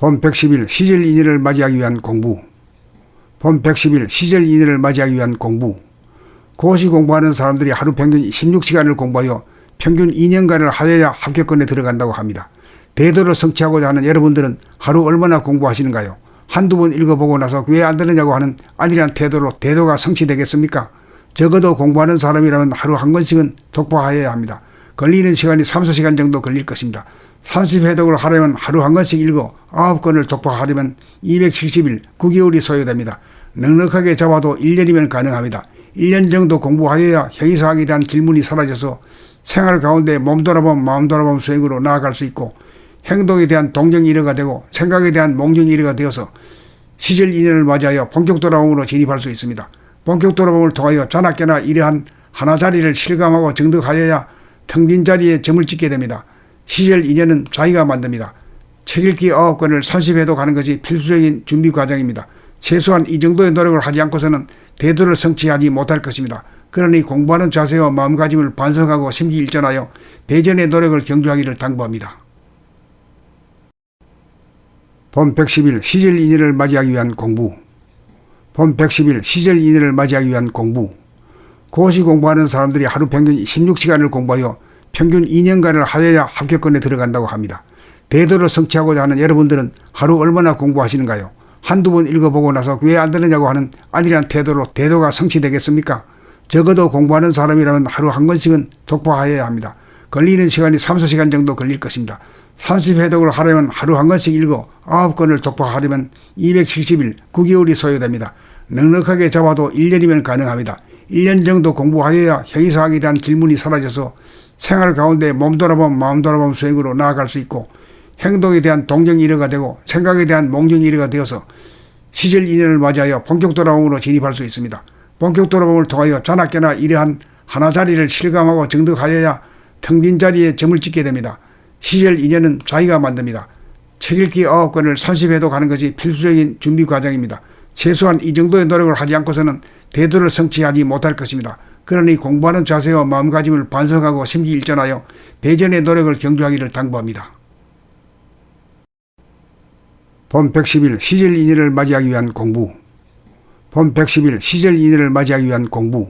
봄 110일 시절 인연을 맞이하기 위한 공부. 봄 110일 시절 인연을 맞이하기 위한 공부. 고시 공부하는 사람들이 하루 평균 16시간을 공부하여 평균 2년간을 하여야 합격권에 들어간다고 합니다. 대도를 성취하고자 하는 여러분들은 하루 얼마나 공부하시는가요? 한두 번 읽어보고 나서 왜 안 되느냐고 하는 안일한 태도로 대도가 성취되겠습니까? 적어도 공부하는 사람이라면 하루 한 권씩은 독파하여야 합니다. 걸리는 시간이 3, 4시간 정도 걸릴 것입니다. 30회독을 하려면 하루 한 권씩 읽어 9권을 독파하려면 270일, 9개월이 소요됩니다. 넉넉하게 잡아도 1년이면 가능합니다. 1년 정도 공부하여야 형이사학에 대한 질문이 사라져서 생활 가운데 몸 돌아봄 마음 돌아봄 수행으로 나아갈 수 있고 행동에 대한 동정 일어가 되고 생각에 대한 몽정 일어가 되어서 시절 인연을 맞이하여 본격 돌아봄으로 진입할 수 있습니다. 본격 돌아봄을 통하여 자나깨나 이러한 하나자리를 실감하고 정득하여야 텅 빈 자리에 점을 찍게 됩니다. 시절 인연은 자기가 만듭니다. 책 읽기 9권을 30회독 하는 것이 필수적인 준비 과정입니다. 최소한 이 정도의 노력을 하지 않고서는 대도를 성취하지 못할 것입니다. 그러니 공부하는 자세와 마음가짐을 반성하고 심기일전하여 배전의 노력을 경주하기를 당부합니다. 봄 110일 시절 인연을 맞이하기 위한 공부. 봄 110일 시절 인연을 맞이하기 위한 공부. 고시 공부하는 사람들이 하루 평균 16시간을 공부하여 평균 2년간을 하여야 합격권에 들어간다고 합니다. 대도를 성취하고자 하는 여러분들은 하루 얼마나 공부하시는가요? 한두 번 읽어보고 나서 왜 안 되느냐고 하는 안일한 태도로 대도가 성취되겠습니까? 적어도 공부하는 사람이라면 하루 한 권씩은 독파하여야 합니다. 걸리는 시간이 3, 4시간 정도 걸릴 것입니다. 30회독을 하려면 하루 한 권씩 읽어 9권을 독파하려면 270일, 9개월이 소요됩니다. 넉넉하게 잡아도 1년이면 가능합니다. 1년 정도 공부하여야 형이사학에 대한 질문이 사라져서 생활 가운데 몸 돌아봄 마음 돌아봄 수행으로 나아갈 수 있고 행동에 대한 동정 일어가 되고 생각에 대한 몽정 일어가 되어서 시절 인연을 맞이하여 본격 돌아봄으로 진입할 수 있습니다. 본격 돌아봄을 통하여 자나깨나 이러한 하나자리를 실감하고 정득하여야 텅 빈 자리에 점을 찍게 됩니다. 시절 인연은 자기가 만듭니다. 책 읽기 9권을 30회독 하는 것이 필수적인 준비 과정입니다. 최소한 이 정도의 노력을 하지 않고서는 대도를 성취하지 못할 것입니다. 그러니 공부하는 자세와 마음가짐을 반성하고 심기일전하여 배전의 노력을 경주하기를 당부합니다. 봄 110일 시절 인연을 맞이하기 위한 공부. 봄 110일 시절 인연을 맞이하기 위한 공부.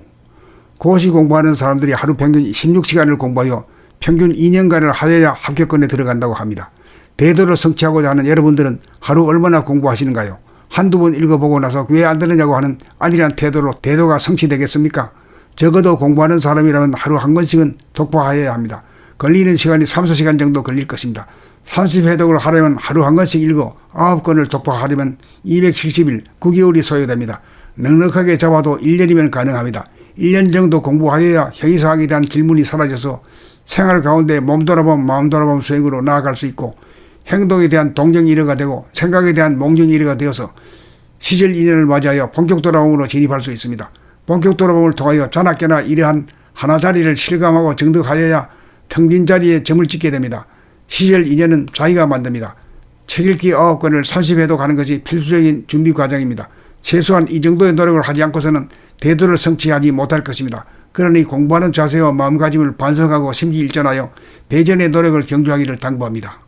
고시 공부하는 사람들이 하루 평균 16시간을 공부하여 평균 2년간을 하여야 합격권에 들어간다고 합니다. 대도를 성취하고자 하는 여러분들은 하루 얼마나 공부하시는가요? 한두 번 읽어보고 나서 왜 안 되느냐고 하는 안일한 태도로 대도가 성취되겠습니까? 적어도 공부하는 사람이라면 하루 한 권씩은 독파하여야 합니다. 걸리는 시간이 3, 4시간 정도 걸릴 것입니다. 30회독을 하려면 하루 한 권씩 읽어 9권을 독파하려면 270일, 9개월이 소요됩니다. 넉넉하게 잡아도 1년이면 가능합니다. 1년 정도 공부하여야 형이사학에 대한 질문이 사라져서 생활 가운데 몸 돌아봄 마음 돌아봄 수행으로 나아갈 수 있고 행동에 대한 동정 일어가 되고 생각에 대한 몽정 일어가 되어서 시절 인연을 맞이하여 본격 돌아봄으로 진입할 수 있습니다. 본격 돌아봄을 통하여 자나깨나 이러한 하나자리를 실감하고 정득하여야 텅 빈 자리에 점을 찍게 됩니다. 시절 인연은 자기가 만듭니다. 책 읽기 9권을 30회독 하는 것이 필수적인 준비 과정입니다. 최소한 이 정도의 노력을 하지 않고서는 대도를 성취하지 못할 것입니다. 그러니 공부하는 자세와 마음가짐을 반성하고 심기일전하여 배전의 노력을 경주하기를 당부합니다.